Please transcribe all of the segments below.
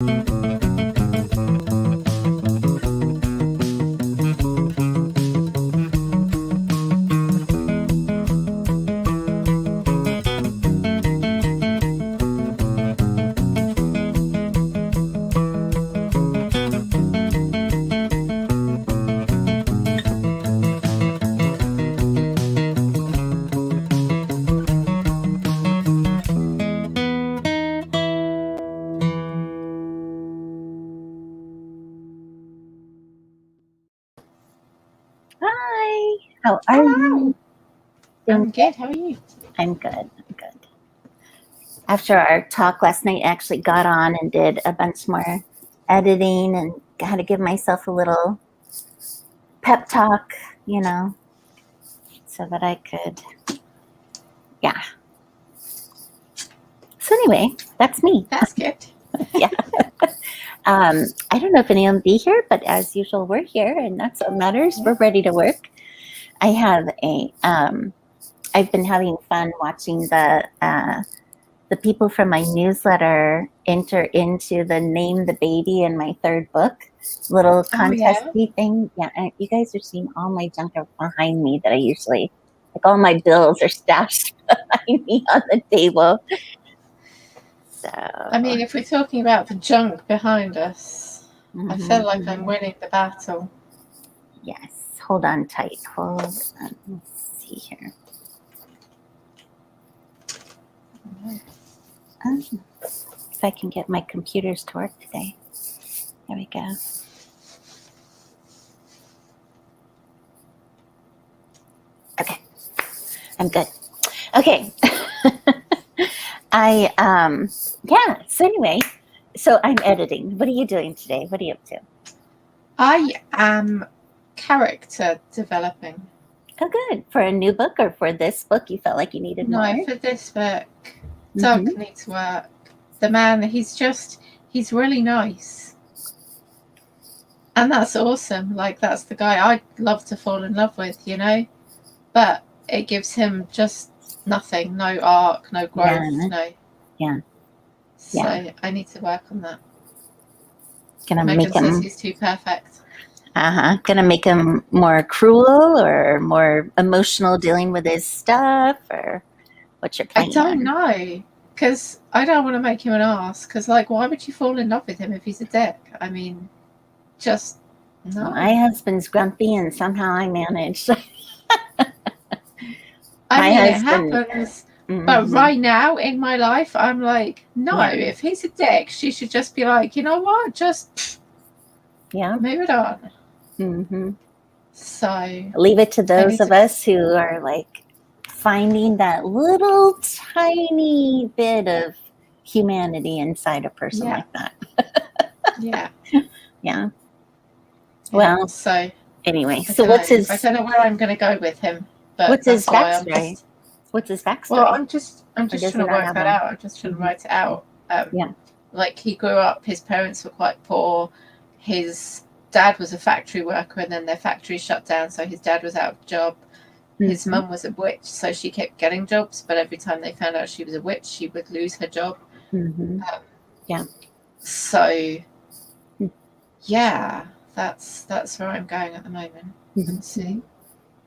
Hi, how are Hello. you? I'm good. How are you? I'm good. I'm good. After our talk last night, I actually got on and did a bunch more editing and had to give myself a little pep talk, you know, so that I could, yeah. So anyway, that's me. That's good. Yeah. I don't know if anyone will be here, but as usual, we're here, and that's what matters. Yeah. We're ready to work. I have I've been having fun watching the people from my newsletter enter into the Name the Baby in my third book little contesty thing. Yeah, and you guys are seeing all my junk behind me that I usually, like all my bills are stashed behind me on the table. So I mean, if we're talking about the junk behind us, I feel like I'm winning the battle. Yes, hold on tight. Hold on. Let's see here. If I can get my computers to work today. There we go. Okay, I'm good. Okay. So anyway, so I'm editing. What are you doing today? What are you up to? I am character developing. Oh, good. For a new book or for this book you felt like you needed more? No, for this book. Doug needs work. The man, he's really nice. And that's awesome. Like, that's the guy I'd love to fall in love with, you know? But it gives him just nothing. No arc, no growth, no. Yeah. So I need to work on that. Gonna Megan make him, says he's too perfect. Gonna make him more cruel or more emotional dealing with his stuff, or what's your plan? I don't know, because I don't want to make him an ass. Because, like, why would you fall in love with him if he's a dick? I mean, just no. My husband's grumpy, and somehow I managed. I mean, it happens. But right now in my life, I'm like, no, if he's a dick, she should just be like, you know what? Just move it on. So leave it to those of us who are like finding that little tiny bit of humanity inside a person like that. Yeah. Well, so anyway, so what's his? I don't know where I'm going to go with him. But what's his backstory? What's his backstory? Well, I'm just trying to work that out. I'm just trying to write it out. Like, he grew up, his parents were quite poor. His dad was a factory worker, and then their factory shut down, so his dad was out of a job. His mum was a witch, so she kept getting jobs, but every time they found out she was a witch, she would lose her job. So, yeah, that's where I'm going at the moment. Let's see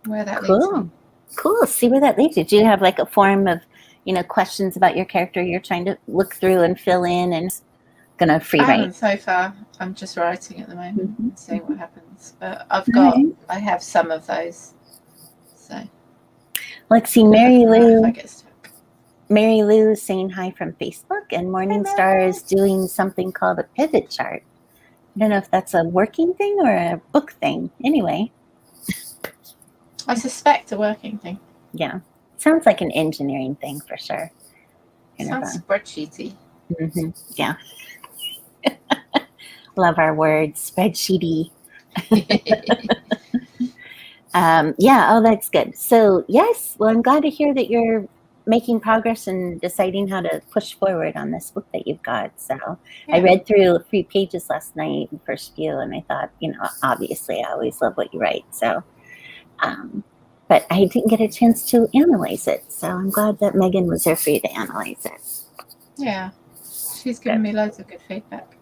where that leads me. Cool. See where that leads you. Do you have like a form of, questions about your character you're trying to look through and fill in and gonna free write? So far, I'm just writing at the moment and seeing what happens. But I have some of those. So let's see, Mary Lou is saying hi from Facebook, and Morningstar is doing something called a pivot chart. I don't know if that's a working thing or a book thing. Anyway. I suspect a working thing. Yeah. Sounds like an engineering thing for sure. Sounds spreadsheety. Yeah. Love our words, spreadsheety. Oh, that's good. So yes, well, I'm glad to hear that you're making progress and deciding how to push forward on this book that you've got. So I read through a few pages last night, the first few, and I thought, obviously I always love what you write. So, but I didn't get a chance to analyze it. So I'm glad that Megan was there for you to analyze it. Yeah, she's given me loads of good feedback.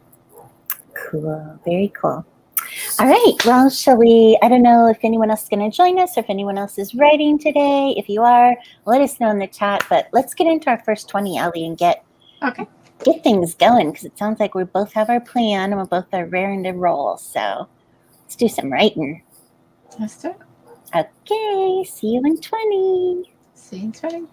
Cool. Very cool. All right. Well, shall we? I don't know if anyone else is going to join us or if anyone else is writing today. If you are, let us know in the chat. But let's get into our first 20, Ellie, and get things going, because it sounds like we both have our plan and we both are raring to roll. So let's do some writing. Let's do it. Okay. See you in 20. See you in 20.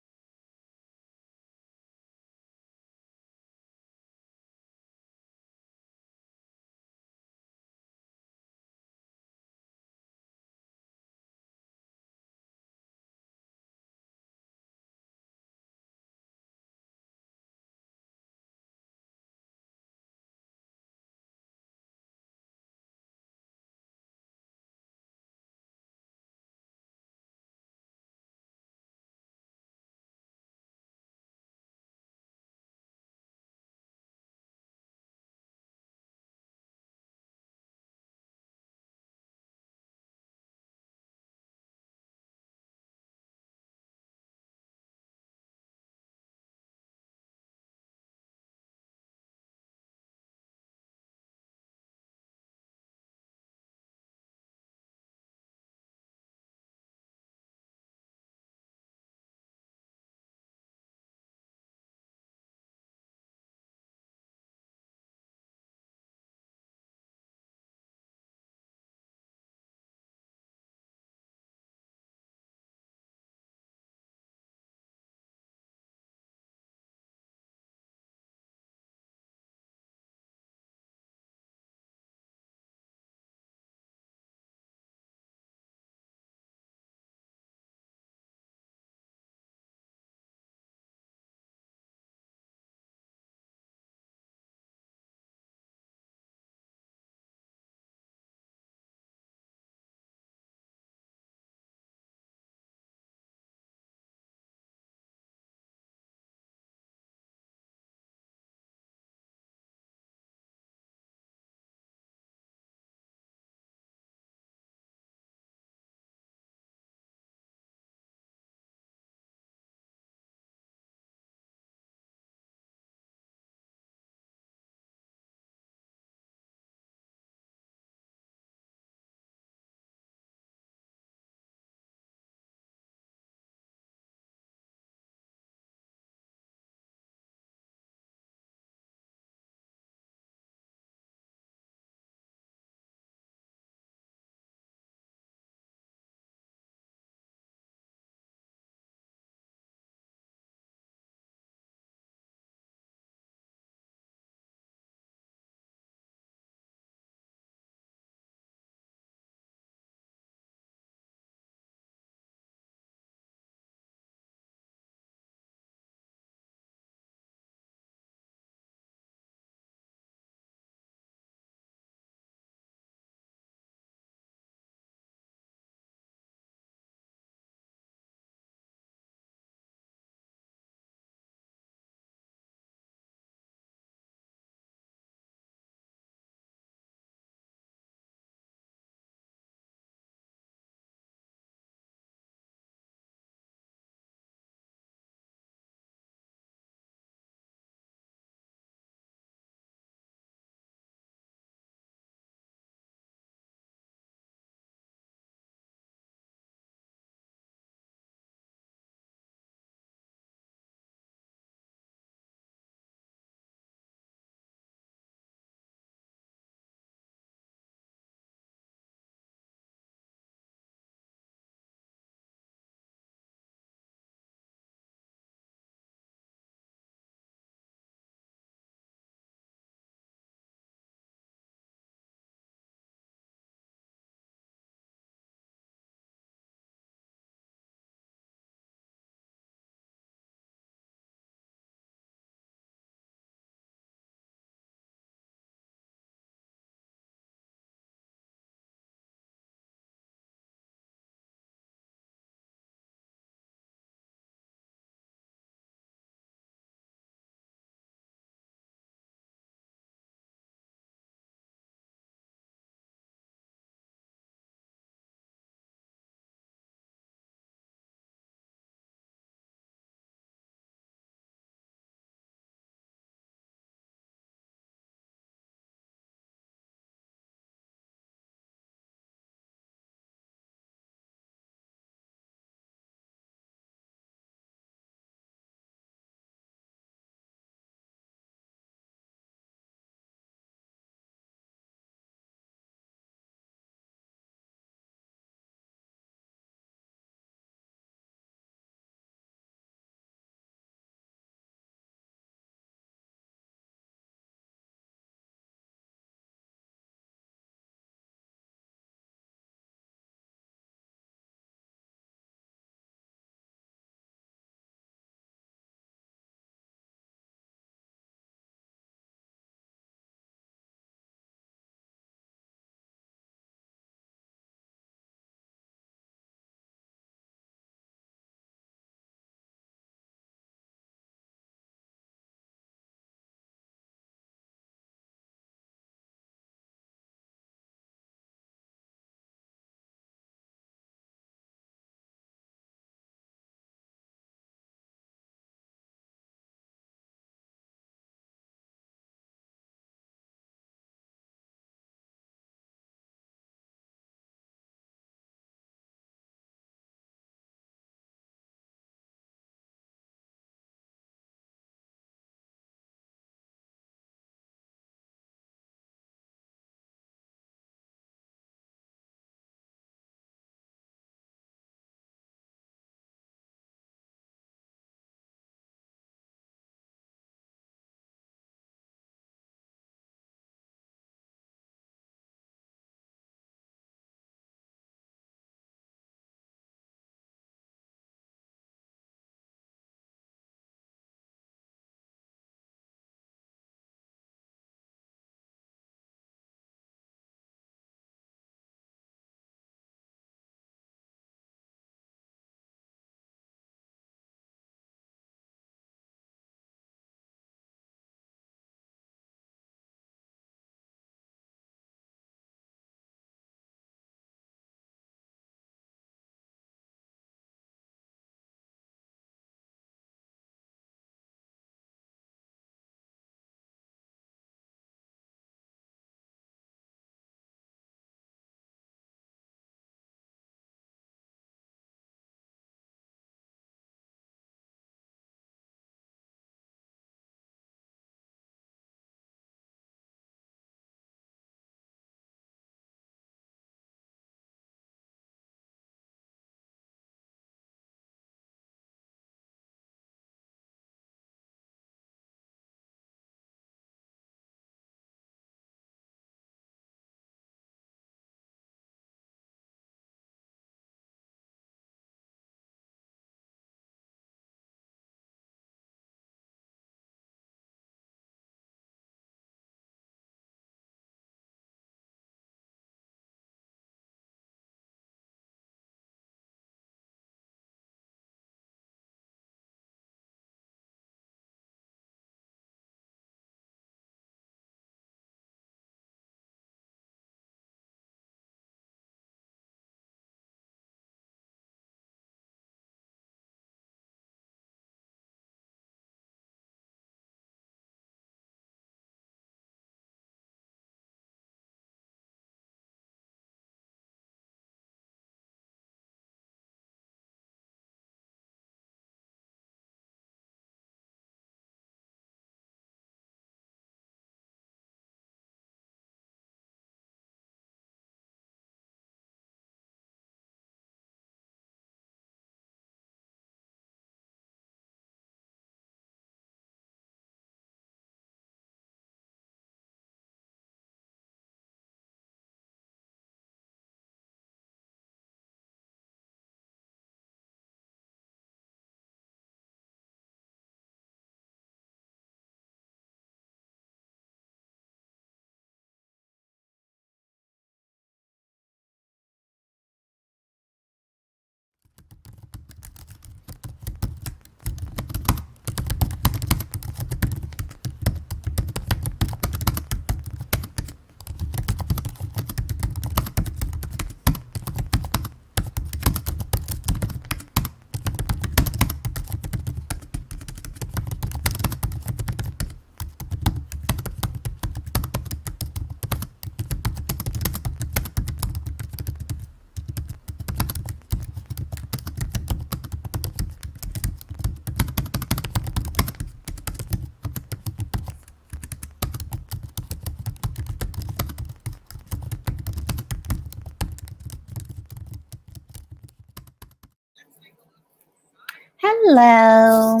Hello.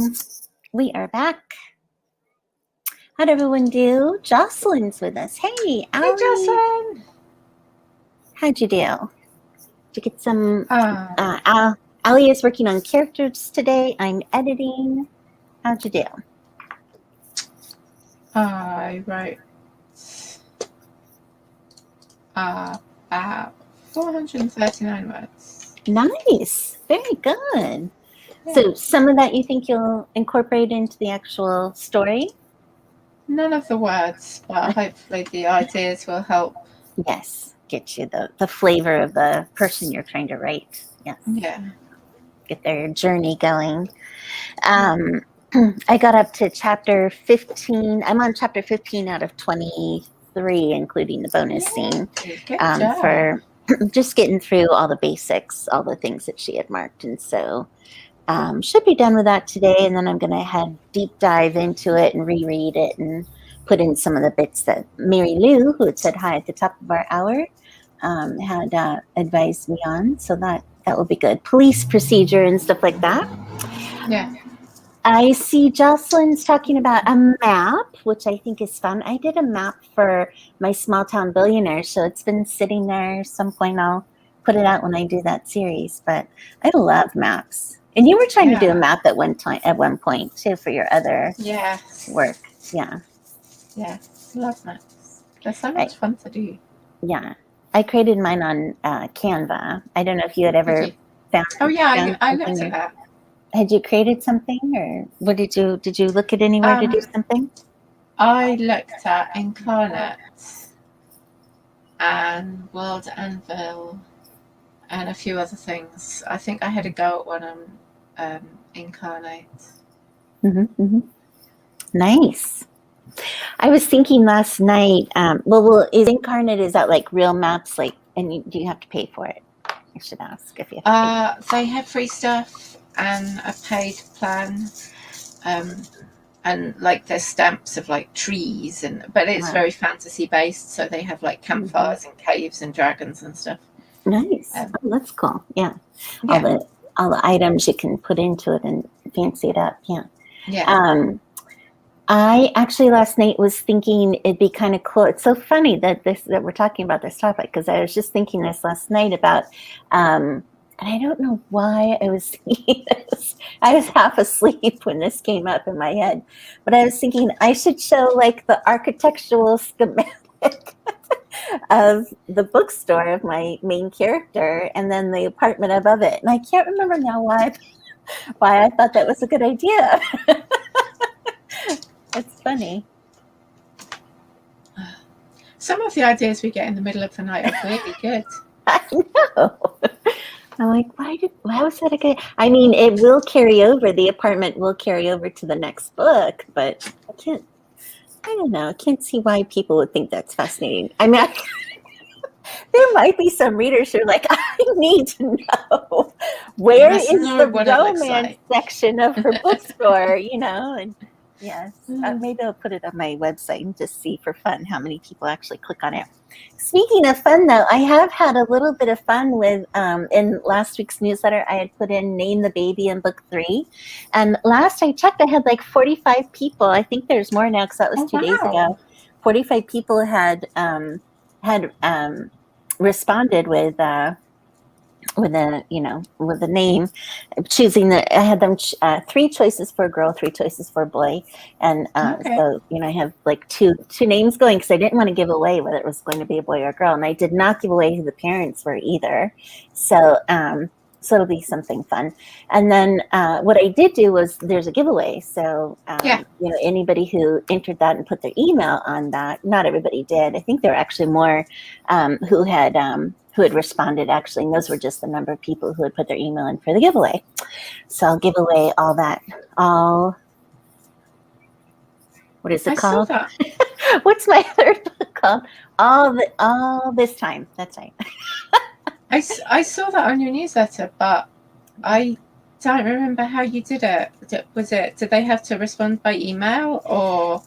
We are back. How'd everyone do? Jocelyn's with us. Hey, Hey, Jocelyn. How'd you do? Did you get some? Ali is working on characters today. I'm editing. How'd you do? I wrote about 439 words. Nice. Very good. Yeah. So some of that you think you'll incorporate into the actual story? None of the words, but hopefully the ideas will help. Yes. Get you the flavor of the person you're trying to write. Yes. Yeah. Get their journey going. I got up to chapter 15. I'm on chapter 15 out of 23, including the bonus scene. For just getting through all the basics, all the things that she had marked. And so should be done with that today. And then I'm going to head deep dive into it and reread it and put in some of the bits that Mary Lou, who had said hi at the top of our hour, had advised me on. So that will be good. Police procedure and stuff like that. Yeah. I see Jocelyn's talking about a map, which I think is fun. I did a map for my Small Town Billionaire, so it's been sitting there. Some point I'll put it out when I do that series. But I love maps. And you were trying to do a map at one point too for your other work. Yeah. Yeah, love maps. They're so much fun to do. Yeah. I created mine on Canva. I don't know if you had ever found. Oh yeah, I looked at that. Had you created something, or what did you look at anywhere to do something? I looked at Incarnate and World Anvil and a few other things. I think I had a go at one on Incarnate. Nice. I was thinking last night. Is Incarnate, is that like real maps? Like, and do you have to pay for it? I should ask if you have to pay. They have free stuff and a paid plan, and like there's stamps of like trees, but it's very fantasy based, so they have like campfires and caves and dragons and stuff. Nice. That's cool. Yeah. All the items you can put into it and fancy it up. Yeah. I actually last night was thinking it'd be kind of cool. It's so funny that we're talking about this topic, because I was just thinking this last night about and I don't know why I was thinking this. I was half asleep when this came up in my head. But I was thinking I should show like the architectural schematic of the bookstore of my main character and then the apartment above it. And I can't remember now why I thought that was a good idea. It's funny. Some of the ideas we get in the middle of the night are really good. I know. I'm like, why was that a good? I mean, it will carry over. The apartment will carry over to the next book, but I don't know. I can't see why people would think that's fascinating. I mean, there might be some readers who are like, I need to know where is the romance section of her bookstore, and yes, maybe I'll put it on my website and just see for fun how many people actually click on it. Speaking of fun, though, I have had a little bit of fun with, in last week's newsletter, I had put in Name the Baby in book 3. And last I checked, I had like 45 people. I think there's more now because that was 2 days ago. 45 people had responded with a name, choosing I had them 3 choices for a girl, 3 choices for a boy, and so I have like two names going because I didn't want to give away whether it was going to be a boy or a girl, and I did not give away who the parents were either. So it'll be something fun. And then what I did do was there's a giveaway. So anybody who entered that and put their email on that, not everybody did. I think there were actually more who had responded, actually, and those were just the number of people who had put their email in for the giveaway. So I'll give away what is it called? What's my third book called? All This Time. That's right. I saw that on your newsletter, but I don't remember how you did it. Did they have to respond by email or?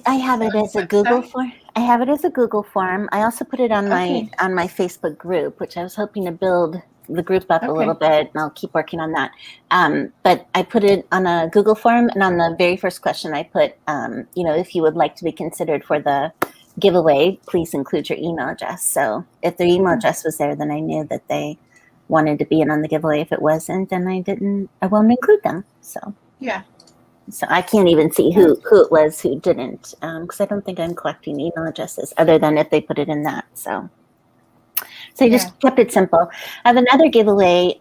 I have it as a Google form. I have it as a Google form. I also put it on my Facebook group, which I was hoping to build the group up a little bit, and I'll keep working on that. But I put it on a Google form, and on the very first question I put, if you would like to be considered for the giveaway, please include your email address. So if their email address was there, then I knew that they wanted to be in on the giveaway. If it wasn't, then I won't include them. So yeah. So I can't even see who it was who didn't, because I don't think I'm collecting email addresses other than if they put it in that. So I just kept it simple. I have another giveaway.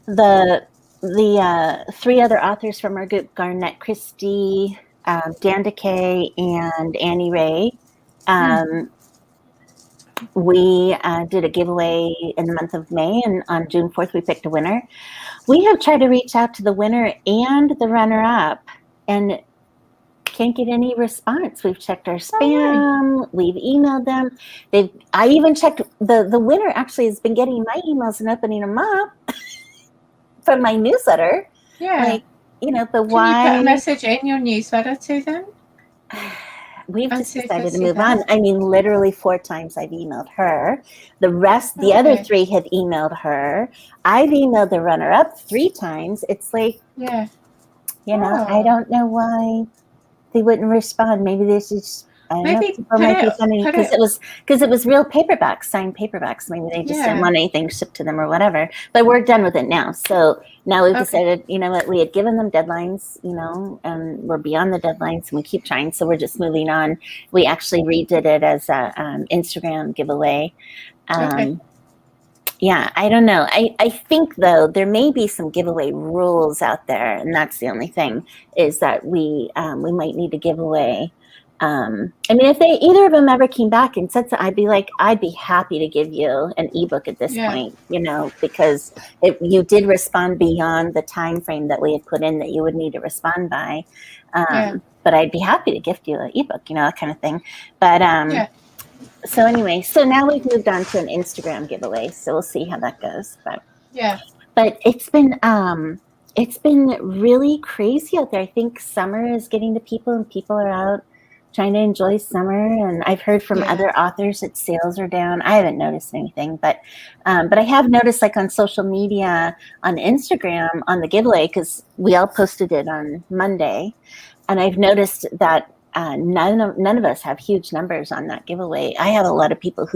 The 3 other authors from our group, Garnett Christie, Dan DeKay, and Annie Ray. We did a giveaway in the month of May, and on June 4th, we picked a winner. We have tried to reach out to the winner and the runner-up and can't get any response. We've checked our spam. We've emailed them. I even checked, the winner actually has been getting my emails and opening them up from my newsletter. Yeah. But why? Can you put a message in your newsletter to them? We've just decided to move on. I mean, literally 4 times I've emailed her. The other 3 have emailed her. I've emailed the runner-up 3 times. It's like, I don't know why they wouldn't respond. Maybe they just, because it was real paperbacks, signed paperbacks. Maybe they just didn't want anything shipped to them or whatever. But we're done with it now. So now we've decided, what, we had given them deadlines, and we're beyond the deadlines, and we keep trying. So we're just moving on. We actually redid it as a Instagram giveaway. Yeah, I don't know. I think, though, there may be some giveaway rules out there, and that's the only thing, is that we might need to give away. If either of them ever came back and said so, I'd be happy to give you an ebook at this point, because you did respond beyond the time frame that we had put in that you would need to respond by. But I'd be happy to gift you an ebook, that kind of thing. But so anyway, so now we've moved on to an Instagram giveaway, so we'll see how that goes. But it's been really crazy out there. I think summer is getting to people, and people are out trying to enjoy summer. And I've heard from other authors that sales are down. I haven't noticed anything, but I have noticed, like on social media, on Instagram, on the giveaway, because we all posted it on Monday, and I've noticed that none of us have huge numbers on that giveaway. I have over 100 people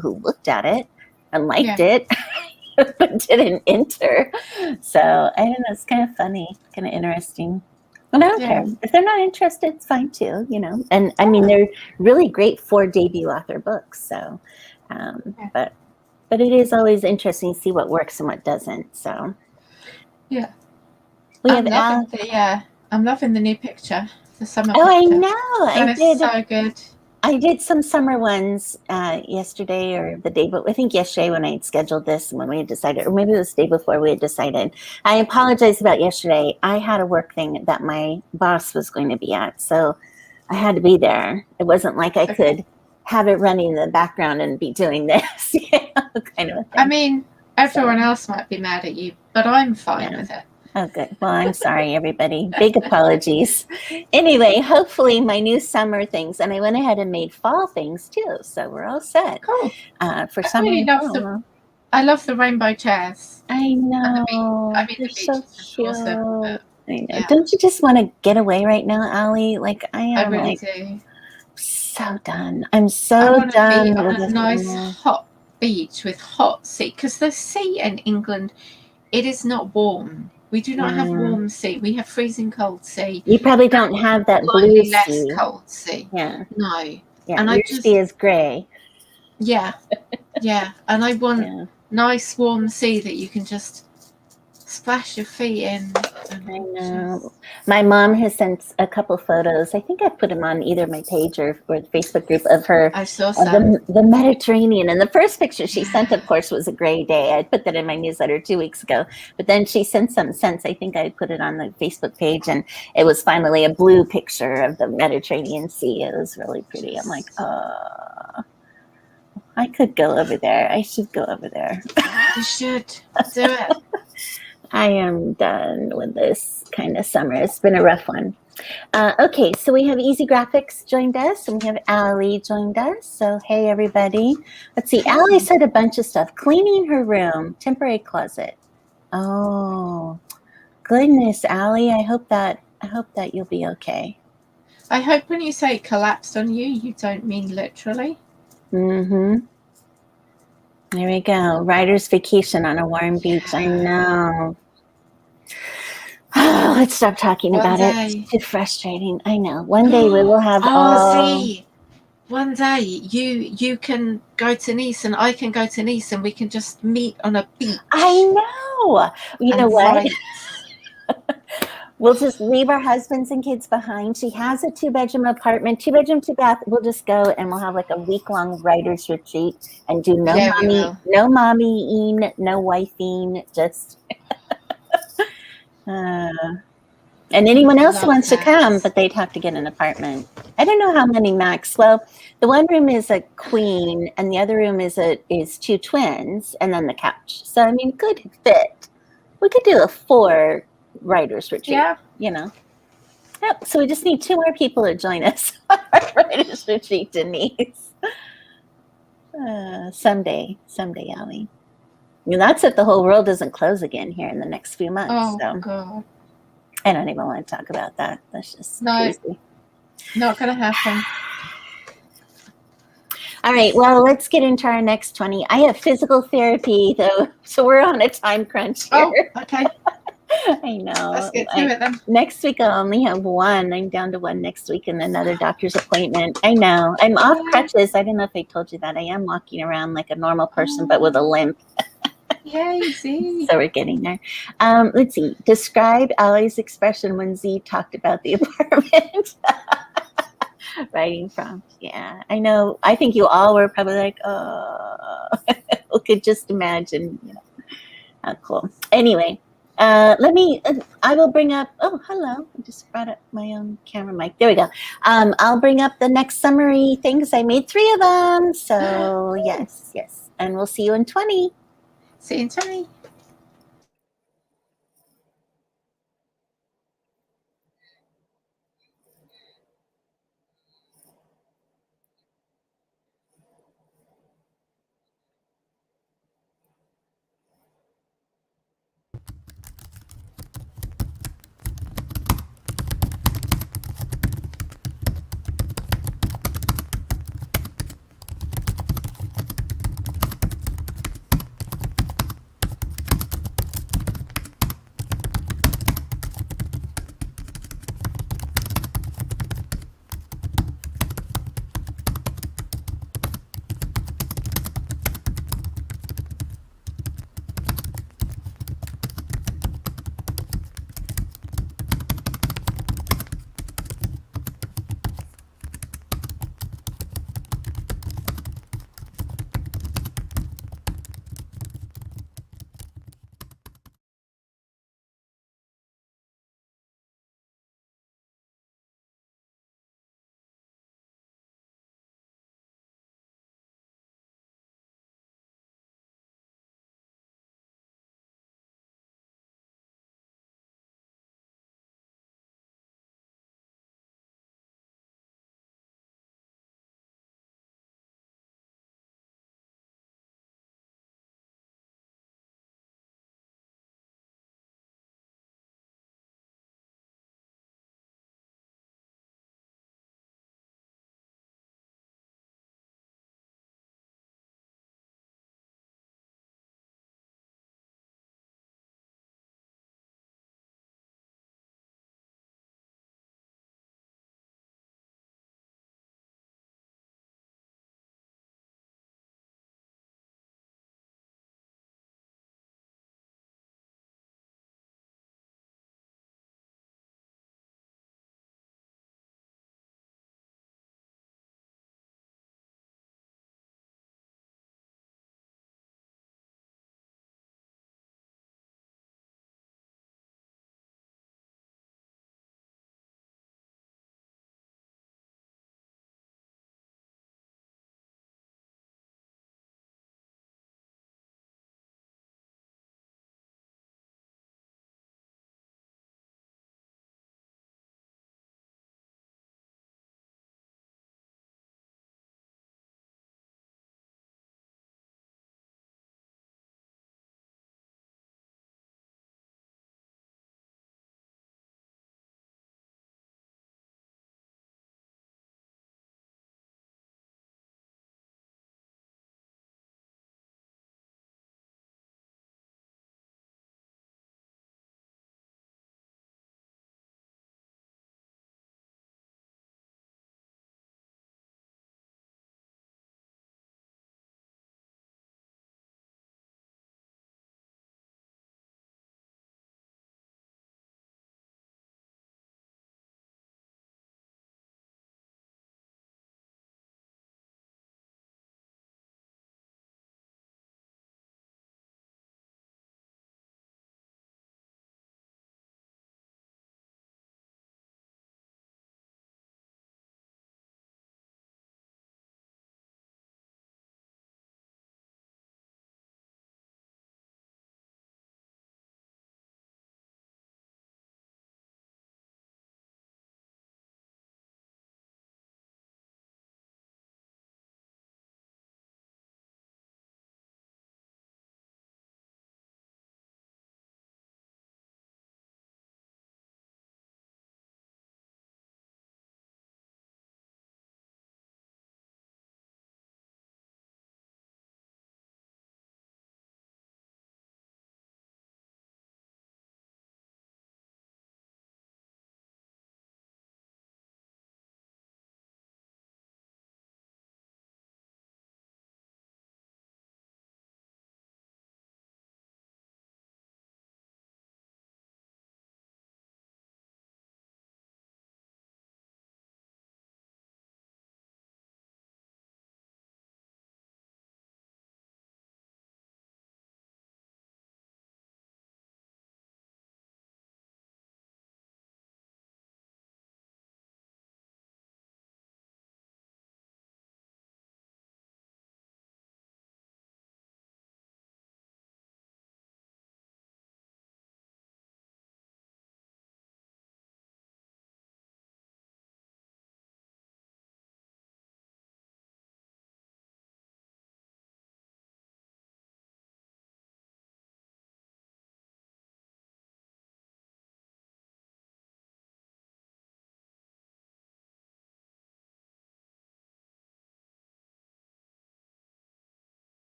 who looked at it and liked it, but didn't enter. So I don't know. It's kind of funny, kind of interesting. And I don't care. If they're not interested, it's fine too, And I mean, they're really great for debut author books. So, but it is always interesting to see what works and what doesn't. So, I'm loving the new picture. The summer. Oh, picture. I know. That is so good. I did some summer ones yesterday or the day, but I think yesterday when I had scheduled this, when we had decided, or maybe it was the day before we had decided. I apologize about yesterday. I had a work thing that my boss was going to be at, so I had to be there. It wasn't like I could have it running in the background and be doing this, kind of a thing. I mean, everyone else might be mad at you, but I'm fine with it. Oh, good. Well, I'm sorry, everybody. Big apologies. Anyway, hopefully my new summer things, and I went ahead and made fall things too, so we're all set. Cool. For summer. I love the rainbow chairs. I know. I mean, they're so cute. Awesome, I know. Don't you just want to get away right now, Allie? Like I am. I really do. So done. I'm so done. Be on a nice hot beach with hot sea, because the sea in England, it is not warm. We do not have warm sea. We have freezing cold sea. You probably don't have that blue less sea. Cold sea. Yeah. No. Yeah. And your sea is gray. Yeah. And I want nice warm sea that you can just splash your feet in. I know. My mom has sent a couple photos. I think I put them on either my page or the Facebook group of her. I saw some. The Mediterranean. And the first picture she sent, of course, was a gray day. I put that in my newsletter 2 weeks ago. But then she sent some since. I think I put it on the Facebook page, and it was finally a blue picture of the Mediterranean Sea. It was really pretty. I'm like, I could go over there. I should go over there. You should. Do it. I am done with this kind of summer. It's been a rough one. Okay, so we have Easy Graphics joined us, and we have Allie joined us. So hey, everybody. Let's see. Allie said a bunch of stuff. Cleaning her room, temporary closet. Oh, goodness, Allie. I hope that you'll be okay. I hope when you say collapsed on you, you don't mean literally. Mm-hmm. There we go. Writer's vacation on a warm beach. I know. Oh, let's stop talking about it. It's too frustrating. I know. One day we will have see. One day you can go to Nice and I can go to Nice and we can just meet on a beach. I know. You know what? We'll just leave our husbands and kids behind. She has a 2-bedroom apartment, 2-bedroom, 2-bath. We'll just go and we'll have like a week-long writer's retreat and do no mommying, no wifing, just and anyone else who wants to come, but they'd have to get an apartment. I don't know how many max. Well, the one room is a queen and the other room is 2 twins and then the couch. So I mean, good fit. We could do a 4 writers retreat. Yeah. You know. Yep. So we just need 2 more people to join us on our writers retreat, Denise. Someday, Allie. I mean, that's if the whole world doesn't close again here in the next few months. Oh, so. God. I don't even want to talk about that. That's just crazy. Not going to happen. All right. Well, let's get into our next 20. I have physical therapy, though, so we're on a time crunch here. Oh, okay. I know. Let's get to it then. Next week, I'll only have 1. I'm down to 1 next week and another doctor's appointment. I know. I'm off crutches. I don't know if I told you that. I am walking around like a normal person, but with a limp. Yay, Z. So we're getting there. Let's see. Describe Allie's expression when Z talked about the apartment. Writing prompt. Yeah, I know. I think you all were probably like, oh, I could just imagine, how cool. Anyway, I will bring up, oh, hello. I just brought up my own camera mic. There we go. I'll bring up the next summary things. I made 3 of them. So yes. And we'll see you in 20. See you in 20.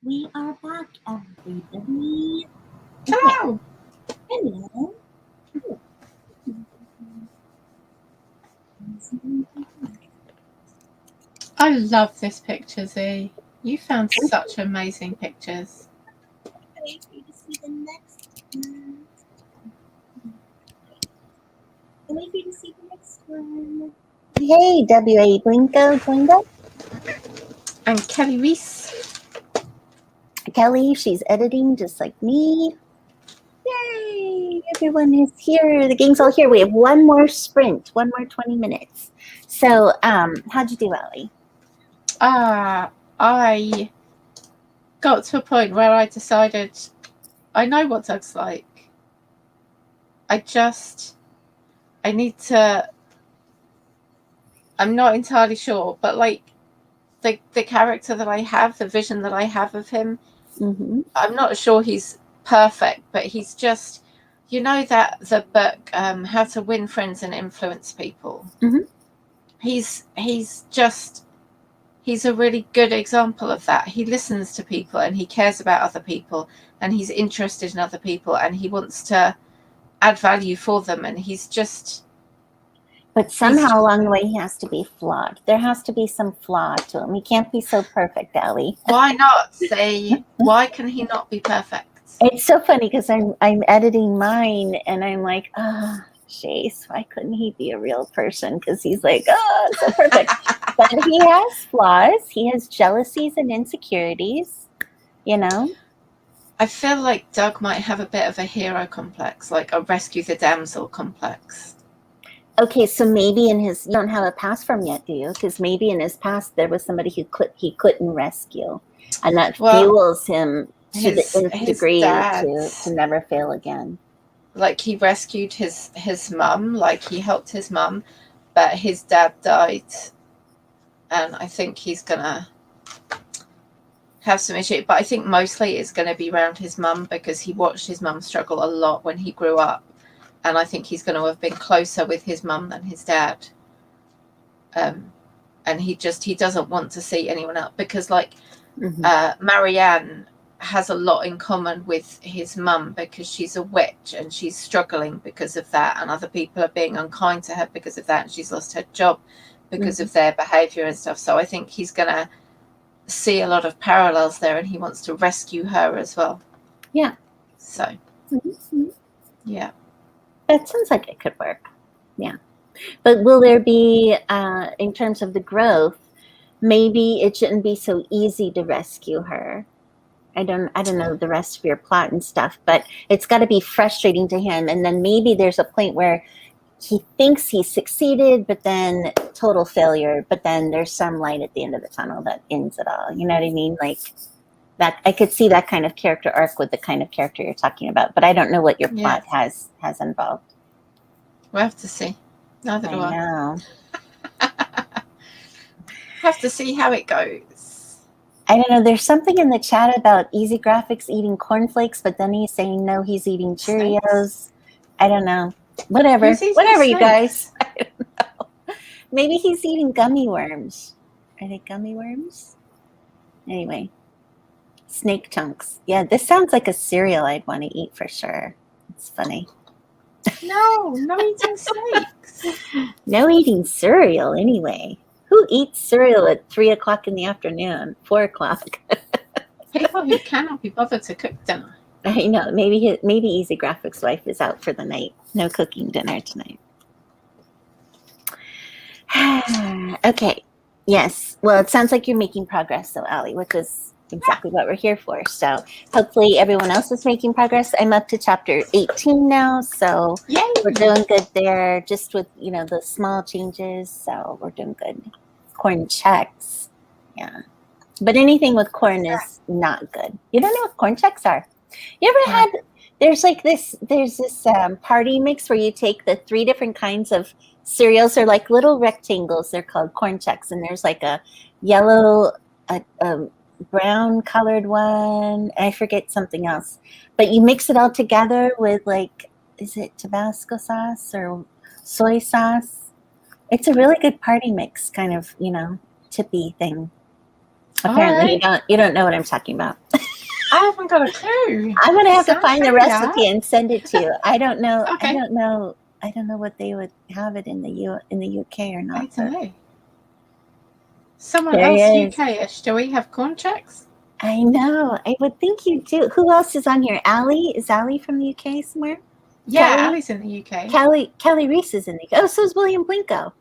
We are back, everybody. Hello. Hello. I love this picture, Z. You found such amazing pictures. Wait for you to see the next one. Wait for you to see the next one. Hey, W.A. Blinko joined us. And Kelly Reese. Kelly, she's editing just like me. Yay! Everyone is here. The gang's all here. We have one more sprint, one more 20 minutes. So, how'd you do, Allie? I got to a point where I decided I know what Doug's like. I need to. I'm not entirely sure, but like the character that I have, the vision that I have of him, I'm not sure he's perfect, but he's just, you know, that the book, How to Win Friends and Influence People. He's a really good example of that. He listens to people and he cares about other people and he's interested in other people and he wants to add value for them, and he's just. But somehow along the way he has to be flawed. There has to be some flaw to him. He can't be so perfect, Allie. Why not? Say, why can he not be perfect? It's so funny because I'm editing mine and I'm like, Chase, why couldn't he be a real person? Because he's like, it's so perfect. But he has flaws. He has jealousies and insecurities, you know? I feel like Doug might have a bit of a hero complex, like a rescue the damsel complex. Okay, so maybe you don't have a past from yet, do you? Because maybe in his past there was somebody he couldn't rescue. And that fuels him to the nth degree to never fail again. Like he rescued his mum, like he helped his mum, but his dad died. And I think he's going to have some issue. But I think mostly it's going to be around his mum because he watched his mum struggle a lot when he grew up. And I think he's going to have been closer with his mum than his dad. And he doesn't want to see anyone else because like Marianne has a lot in common with his mum because she's a witch and she's struggling because of that, and other people are being unkind to her because of that, and she's lost her job because of their behavior and stuff. So I think he's going to see a lot of parallels there, and he wants to rescue her as well. Yeah. So yeah. That sounds like it could work. Yeah. But will there be, in terms of the growth, maybe it shouldn't be so easy to rescue her. I don't know the rest of your plot and stuff, but it's got to be frustrating to him. And then maybe there's a point where he thinks he's succeeded, but then total failure. But then there's some light at the end of the tunnel that ends it all. You know what I mean? Like that, I could see that kind of character arc with the kind of character you're talking about, but I don't know what your plot has involved. We'll have to see. Neither do I. Know. Have to see how it goes. I don't know. There's something in the chat about Easy Graphics eating cornflakes, but then he's saying no, he's eating Cheerios. Snakes. I don't know. Whatever, you guys. I don't know. Maybe he's eating gummy worms. Are they gummy worms? Anyway, snake chunks. Yeah, this sounds like a cereal I'd want to eat for sure. It's funny. No eating snakes. No eating cereal anyway. Who eats cereal at 3 o'clock in the afternoon, 4 o'clock? People who cannot be bothered to cook dinner. I know. Maybe Easy Graphics' wife is out for the night. No cooking dinner tonight. Okay. Yes. Well, it sounds like you're making progress, though, Allie, which is exactly what we're here for. So hopefully everyone else is making progress. I'm up to chapter 18 now, so we're doing good there, just with, the small changes. So we're doing good. Corn checks. Yeah. But anything with corn is not good. You don't know what corn checks are? You ever had, there's this party mix where you take the 3 different kinds of cereals. They're like little rectangles. They're called corn checks. And there's like a yellow, brown colored one. I forget something else. But you mix it all together with is it Tabasco sauce or soy sauce? It's a really good party mix kind of, tippy thing. Apparently, right. you don't know what I'm talking about. I haven't got a clue. I'm gonna have to Sounds find the very recipe and send it to you. I don't know. Okay. I don't know what they would have it in the UK or not. I don't know. Someone There else he is. UK-ish. Do we have corn checks? I know. I would think you do. Who else is on here? Ali? Is Ali from the UK somewhere? Yeah, Kelly? Ali's in the UK. Kelly Reese is in the UK. Oh, so is William Blinko.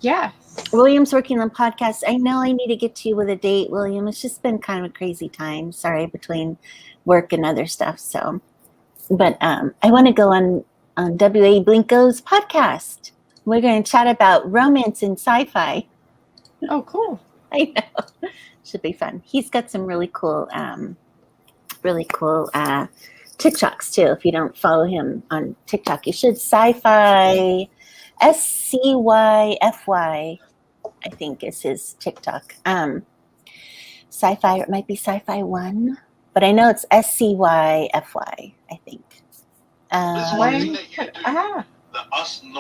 Yes. William's working on podcasts. I know I need to get to you with a date, William. It's just been kind of a crazy time. Sorry, between work and other stuff. So, but I want to go on W.A. Blinko's podcast. We're going to chat about romance and sci-fi. Oh, cool. I know. Should be fun. He's got some really cool TikToks too. If you don't follow him on TikTok, you should. Sci-fi, SCYFY, I think is his TikTok. Sci-fi, or it might be Sci-Fi One, but I know it's SCYFY, I think.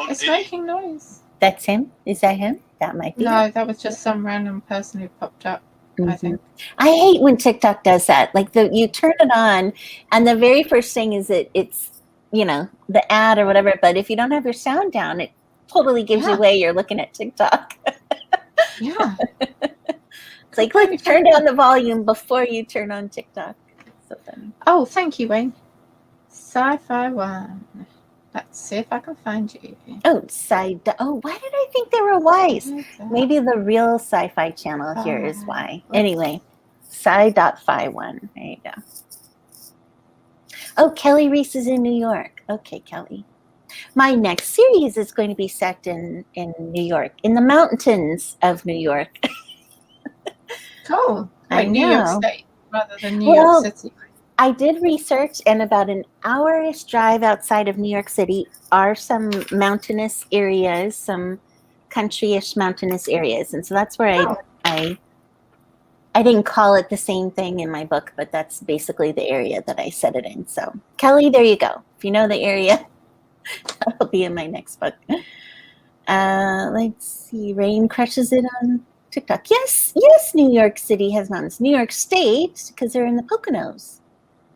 It's making noise. That's him? Is that him? That might be. No, that was just some random person who popped up. I think. I hate when TikTok does that. Like you turn it on, and the very first thing is it's the ad or whatever. But if you don't have your sound down, it totally gives you away. You're looking at TikTok. Yeah. It's like, let's turn down the volume before you turn on TikTok. It's so funny. Oh, thank you, Wayne. Sci-Fi One. Let's see if I can find you. Oh, why did I think they were Y's? Maybe the real Sci-Fi channel here is Y. Anyway, Sci.Fi1. There you go. Oh, Kelly Reese is in New York. Okay, Kelly. My next series is going to be set in New York, in the mountains of New York. Cool. I New know. York State rather than New York City. I did research, and about an hour-ish drive outside of New York City are some mountainous areas, some country-ish mountainous areas. And so that's where I didn't call it the same thing in my book, but that's basically the area that I set it in. So, Kelly, there you go. If you know the area, that'll be in my next book. Let's see. Rain crushes it on TikTok. Yes, New York City has mountains. New York State, because they're in the Poconos.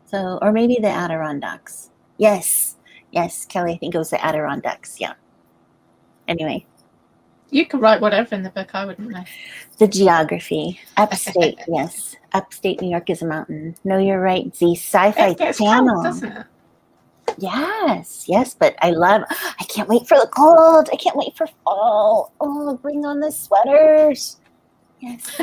So, or maybe the Adirondacks. Yes, Kelly, I think it was the Adirondacks. Yeah. Anyway. You could write whatever in the book, I wouldn't know. The geography. Upstate, yes. Upstate New York is a mountain. No, you're right. The Sci-Fi Channel. Cold, doesn't it? Yes, but I can't wait for the cold. I can't wait for fall. Oh, bring on the sweaters. Yes.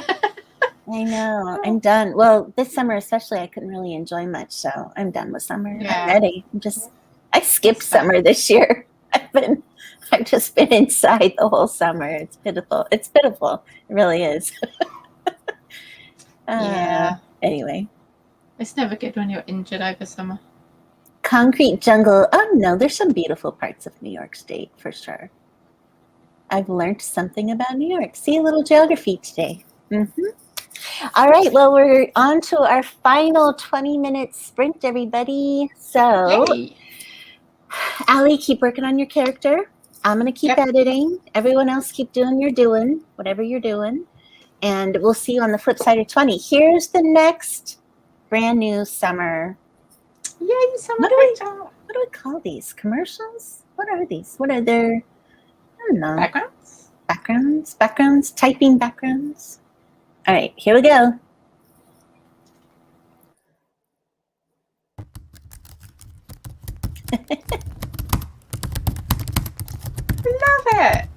I know. I'm done. Well, this summer especially, I couldn't really enjoy much, so I'm done with summer. Yeah. I'm ready. I skipped summer this year. I've just been inside the whole summer. It's pitiful. It really is. Yeah. Anyway. It's never good when you're injured over summer. Concrete jungle. Oh no, there's some beautiful parts of New York State for sure. I've learned something about New York. See a little geography today. All right, well, we're on to our final 20-minute sprint, everybody. So, Yay. Ali, keep working on your character. I'm going to keep editing. Everyone else keep doing whatever you're doing. And we'll see you on the flip side of 20. Here's the next brand new summer. Yay, summer. What do we call these? Commercials? What are these? What are their, I don't know. Backgrounds, typing backgrounds. All right, here we go. Love it.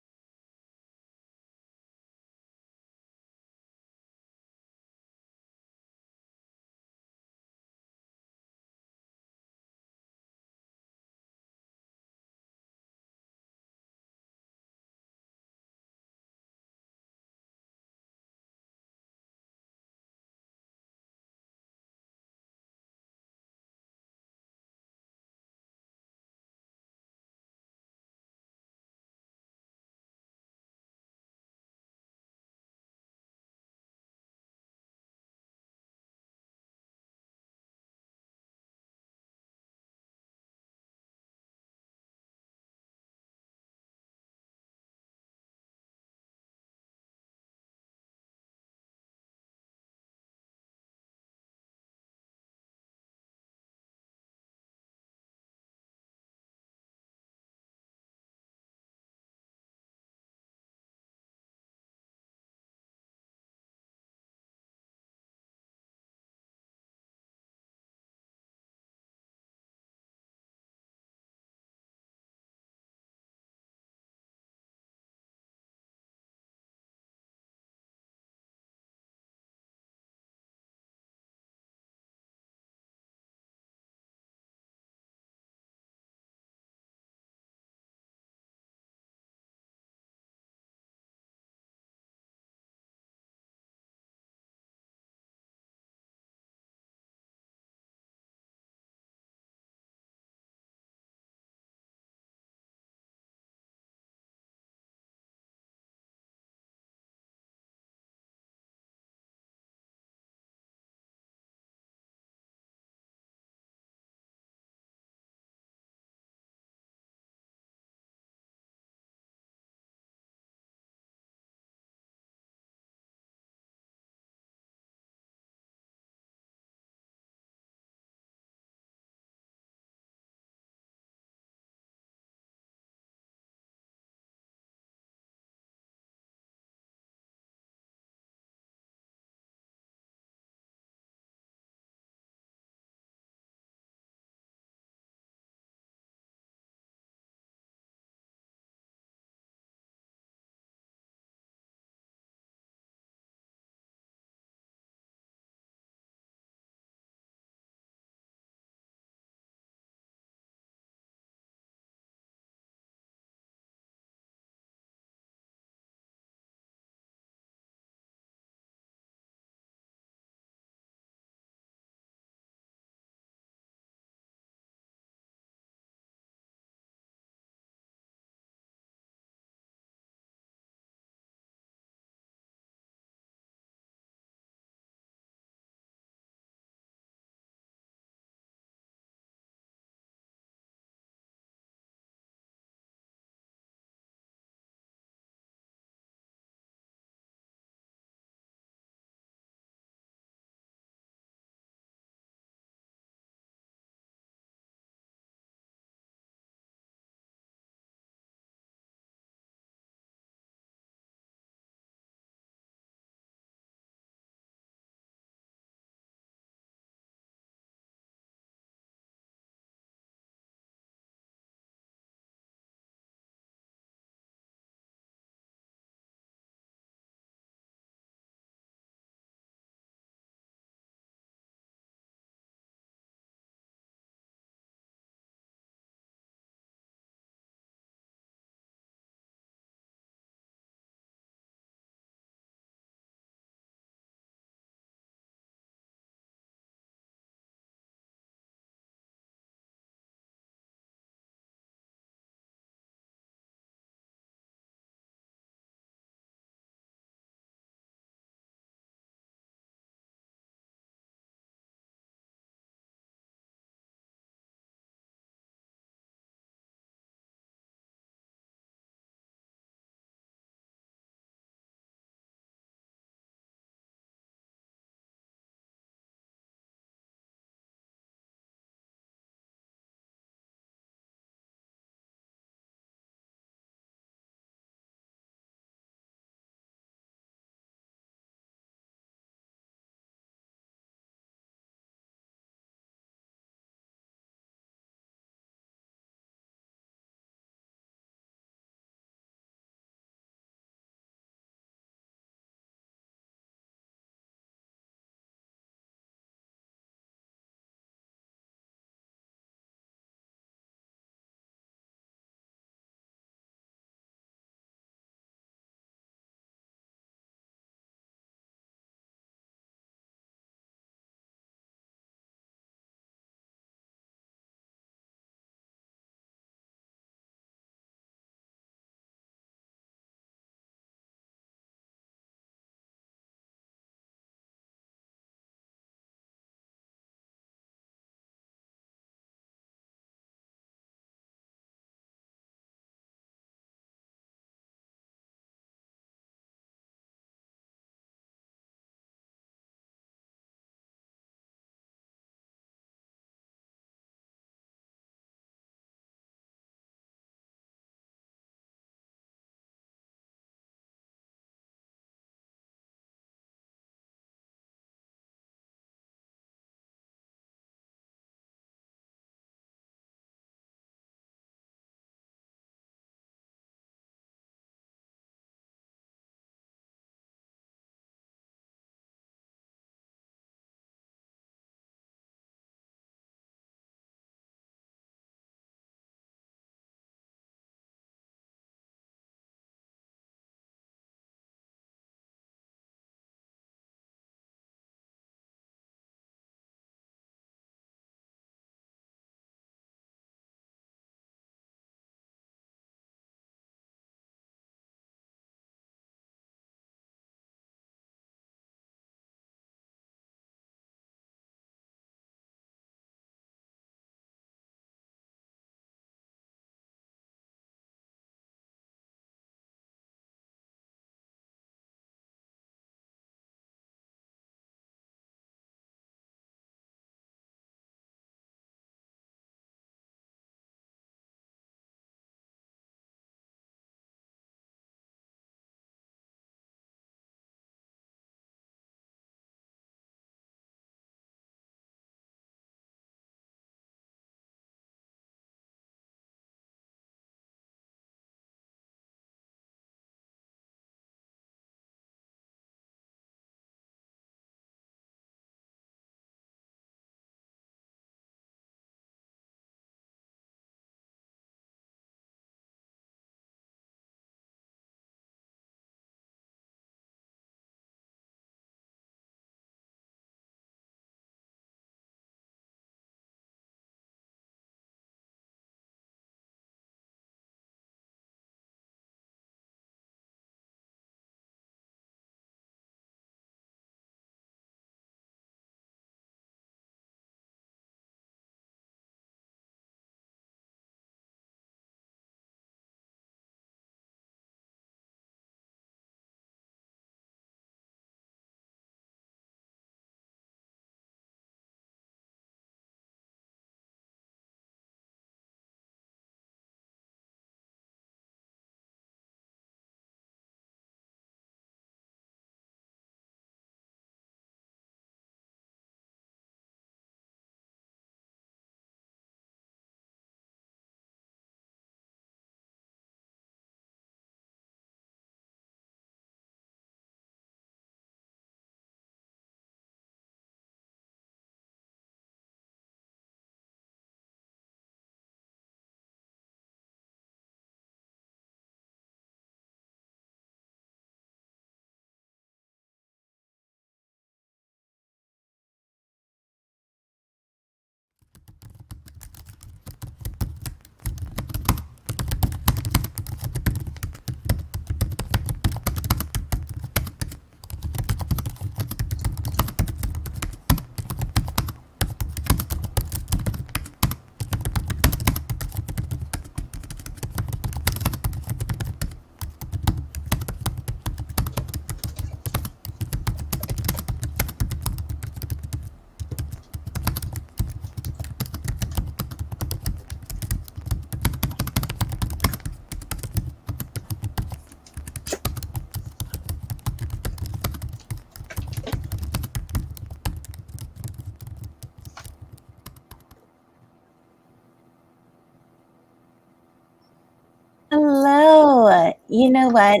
You know what?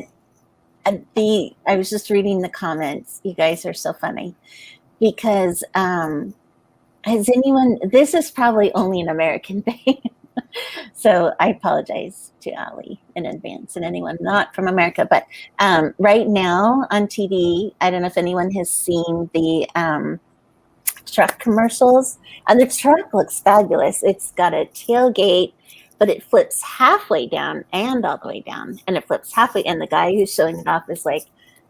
I was just reading the comments. You guys are so funny because has anyone? This is probably only an American thing, so I apologize to Ali in advance and anyone not from America. But right now on TV, I don't know if anyone has seen the truck commercials, and the truck looks fabulous. It's got a tailgate, but it flips halfway down and all the way down, and it flips halfway. And the guy who's showing it off is like,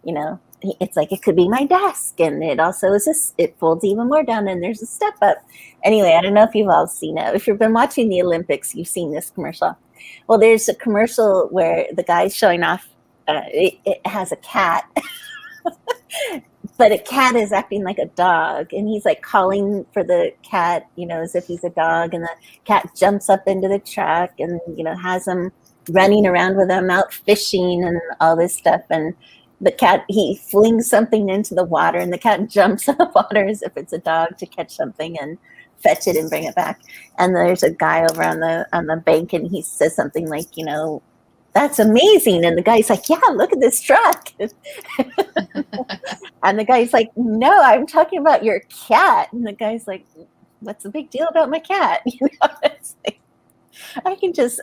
you know, it's like it could be my desk, and it also is this. It folds even more down, and there's a step up. Anyway, I don't know if you've all seen it. If you've been watching the Olympics, you've seen this commercial. Well, there's a commercial where the guy's showing off. It has a cat. But a cat is acting like a dog, and he's like calling for the cat, you know, as if he's a dog, and the cat jumps up into the truck and, you know, has him running around with him out fishing and all this stuff. And the cat, he flings something into the water, and the cat jumps in the water as if it's a dog to catch something and fetch it and bring it back. And there's a guy over on the bank, and he says something like, you know, that's amazing. And the guy's like, yeah, look at this truck. And the guy's like, no, I'm talking about your cat. And the guy's like, what's the big deal about my cat? You know, it's like,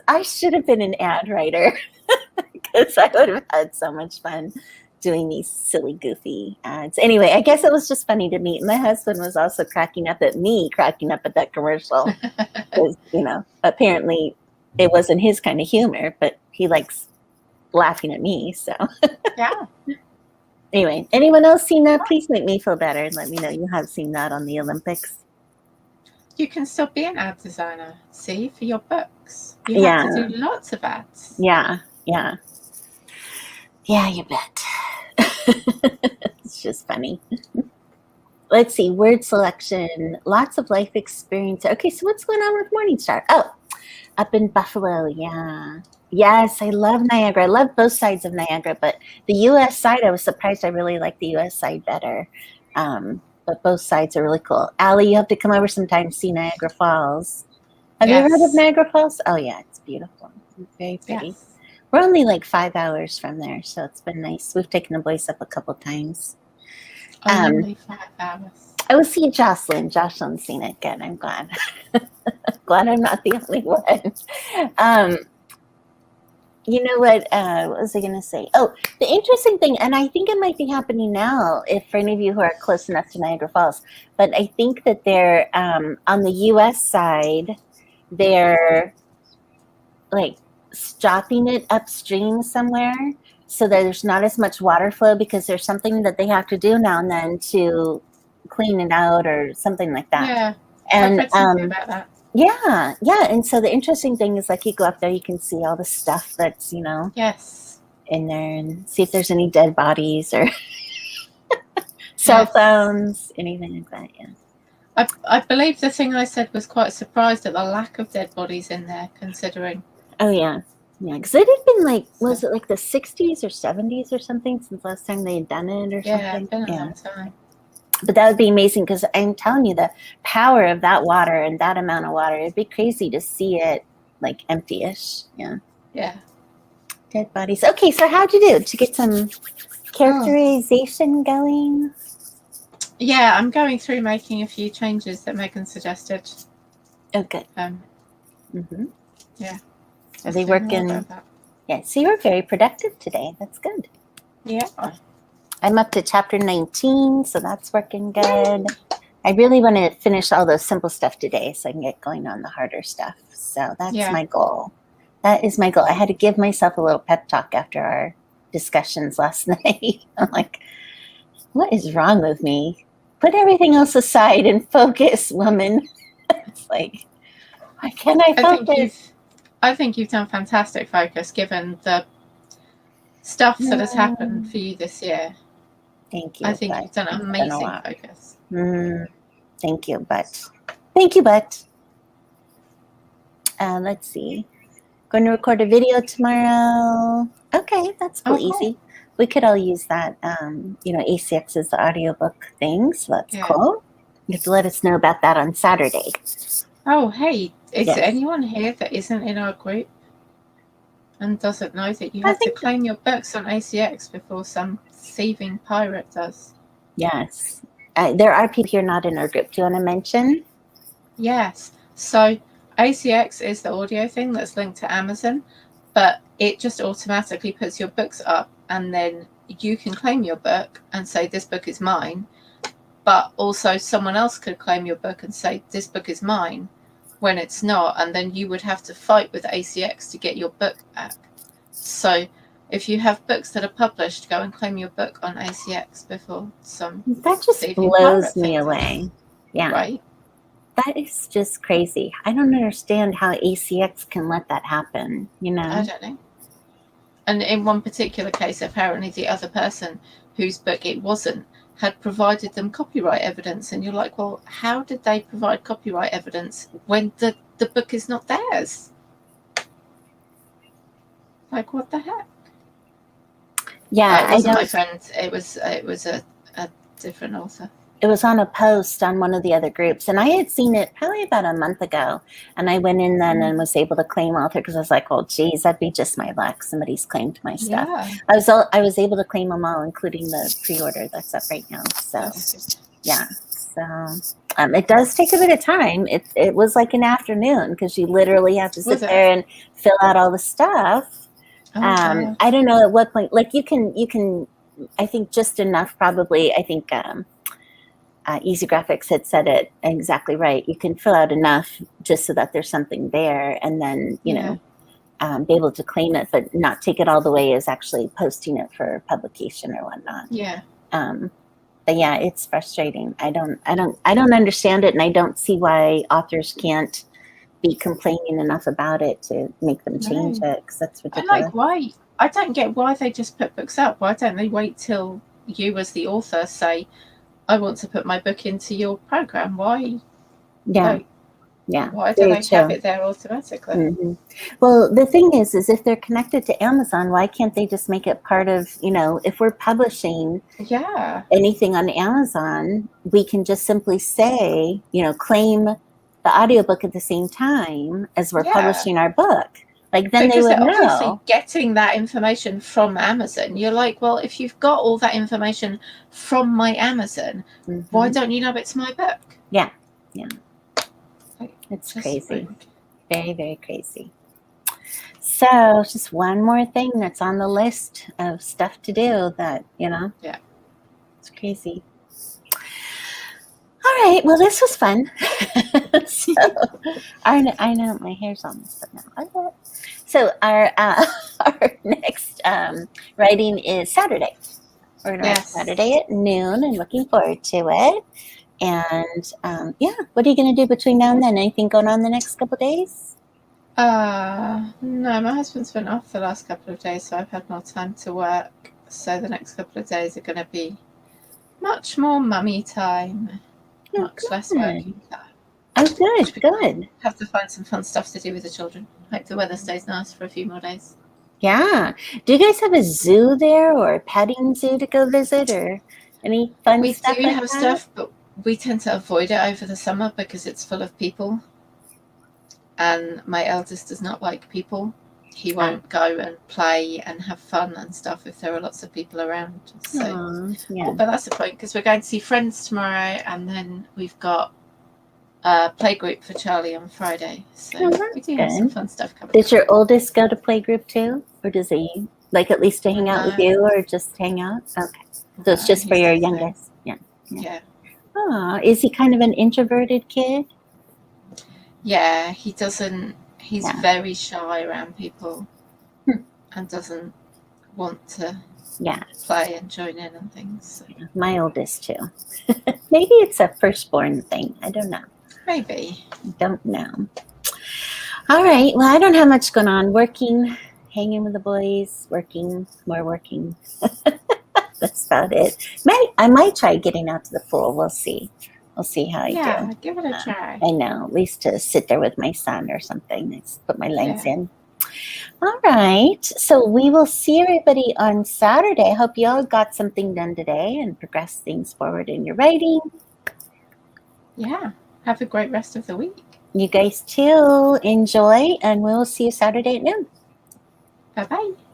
I should have been an ad writer because I would have had so much fun doing these silly, goofy ads. Anyway, I guess it was just funny to me. My husband was also cracking up at me, cracking up at that commercial. Because, you know, apparently it wasn't his kind of humor, but he likes laughing at me. So, yeah. Anyway, anyone else seen that? Please make me feel better and let me know you have seen that on the Olympics. You can still be an ad designer, see, for your books. You have to do lots of ads. Yeah, you bet. It's just funny. Let's see, word selection, lots of life experience. Okay, so what's going on with Morningstar? Oh, up in Buffalo, yeah. Yes, I love Niagara. I love both sides of Niagara, but the U.S. side, I was surprised. I really like the U.S. side better. But both sides are really cool. Allie, you have to come over sometime, see Niagara Falls. Have you ever heard of Niagara Falls? Oh, yeah, it's beautiful. It's very pretty. Yes. We're only like 5 hours from there, so it's been nice. We've taken the boys up a couple times. Only 5 hours. I will see Jocelyn. Jocelyn's seen it. Good. I'm glad. Glad I'm not the only one. You know what was I going to say? Oh, the interesting thing, and I think it might be happening now, if for any of you who are close enough to Niagara Falls, but I think that they're, on the U.S. side, they're like stopping it upstream somewhere so that there's not as much water flow because there's something that they have to do now and then to clean it out or something like that. Yeah, and I've read something about that. Yeah. And so the interesting thing is, like, you go up there, you can see all the stuff that's, you know, in there, and see if there's any dead bodies or cell phones, anything like that. Yeah. I believe the thing I said was quite surprised at the lack of dead bodies in there, considering. Oh, yeah. Yeah, because it had been like, was it like the 60s or 70s or something since last time they had done it or something? Yeah, it's been a long time. But that would be amazing because I'm telling you, the power of that water and that amount of water, it'd be crazy to see it like empty-ish. Yeah. Yeah. Dead bodies. Okay, so how'd you do to get some characterization going? Yeah, I'm going through making a few changes that Megan suggested. Okay. Yeah. Are they working? Yeah, so you were very productive today. That's good. Yeah. I'm up to chapter 19, so that's working good. I really want to finish all the simple stuff today so I can get going on the harder stuff. So that's my goal. That is my goal. I had to give myself a little pep talk after our discussions last night. I'm like, what is wrong with me? Put everything else aside and focus, woman. It's like, why can't I focus? I think you've done fantastic focus given the stuff that has happened for you this year. Thank you. I think you've done amazing focus. Thank you, but let's see. Going to record a video tomorrow. Okay, that's easy. We could all use that. ACX is the audiobook thing, so that's cool. You have to let us know about that on Saturday. Oh, hey, is there anyone here that isn't in our group? And doesn't know that you I have to think claim your books on ACX before some thieving pirate does. yes. There are people here not in our group. Do you want to mention? Yes. So ACX is the audio thing that's linked to Amazon, but it just automatically puts your books up, and then you can claim your book and say, this book is mine. But also someone else could claim your book and say, this book is mine, when it's not. And then you would have to fight with ACX to get your book back. So if you have books that are published, go and claim your book on ACX before some. That just blows me away. Yeah. Right. That is just crazy. I don't understand how ACX can let that happen, you know? I don't know. And in one particular case, apparently the other person whose book it wasn't had provided them copyright evidence. And you're like, well, how did they provide copyright evidence when the book is not theirs? Like, what the heck? Yeah, it wasn't my friend. It was a different author. It was on a post on one of the other groups, and I had seen it probably about a month ago, and I went in then and was able to claim author because I was like, well, geez, that'd be just my luck. Somebody's claimed my stuff. Yeah. I was able to claim them all, including the pre-order that's up right now. So yeah, so it does take a bit of time. It was like an afternoon because you literally have to sit there and fill out all the stuff. I don't know at what point, like you can, I think just enough probably, I think Easy Graphics had said it exactly right. You can fill out enough just so that there's something there, and then, you know, be able to claim it, but not take it all the way as actually posting it for publication or whatnot. Yeah. But yeah, it's frustrating. I don't understand it, and I don't see why authors can't be complaining enough about it to make them change it, because that's ridiculous. I don't get why they just put books up. Why don't they wait till you as the author say, I want to put my book into your program? Why? Yeah. Why do they have it there automatically? Mm-hmm. Well, the thing is if they're connected to Amazon, why can't they just make it part of, you know, if we're publishing anything on Amazon, we can just simply say, you know, claim the audiobook at the same time as we're publishing our book. Like then because they would they're obviously know. Getting that information from Amazon. You're like, well, if you've got all that information from my Amazon, why don't you know it's my book? Yeah. It's crazy. Very, very crazy. So just one more thing that's on the list of stuff to do that, you know. Yeah. It's crazy. All right. Well, this was fun. So, I know my hair's almost up now. Okay. So our next writing is Saturday. We're going to write Saturday at noon, and looking forward to it. And what are you going to do between now and then? Anything going on the next couple of days? No, my husband's been off the last couple of days, so I've had more time to work. So the next couple of days are going to be much more mummy time, much less working time. Oh, good. Have to find some fun stuff to do with the children. Hope the weather stays nice for a few more days. Yeah. Do you guys have a zoo there, or a petting zoo to go visit, or any fun stuff? We do have stuff, but we tend to avoid it over the summer because it's full of people. And my eldest does not like people. He won't go and play and have fun and stuff if there are lots of people around. So, but that's the point, because we're going to see friends tomorrow, and then we've got a playgroup for Charlie on Friday. So we do have some fun stuff coming. Does your oldest go to playgroup too, or does he like at least to hang out with you, or just hang out? Okay, so it's just for your youngest. Yeah. Oh, is he kind of an introverted kid? Yeah, he doesn't. He's very shy around people, and doesn't want to play and join in and things. So. My oldest too. Maybe it's a firstborn thing. I don't know. Maybe. I don't know. All right. Well, I don't have much going on. Working, hanging with the boys, more working. That's about it. I might try getting out to the pool. We'll see. We'll see how I do. Yeah, give it a try. I know, at least to sit there with my son or something. Just put my legs in. All right. So we will see everybody on Saturday. I hope you all got something done today and progressed things forward in your writing. Yeah. Have a great rest of the week. You guys too. Enjoy, and we'll see you Saturday at noon. Bye bye.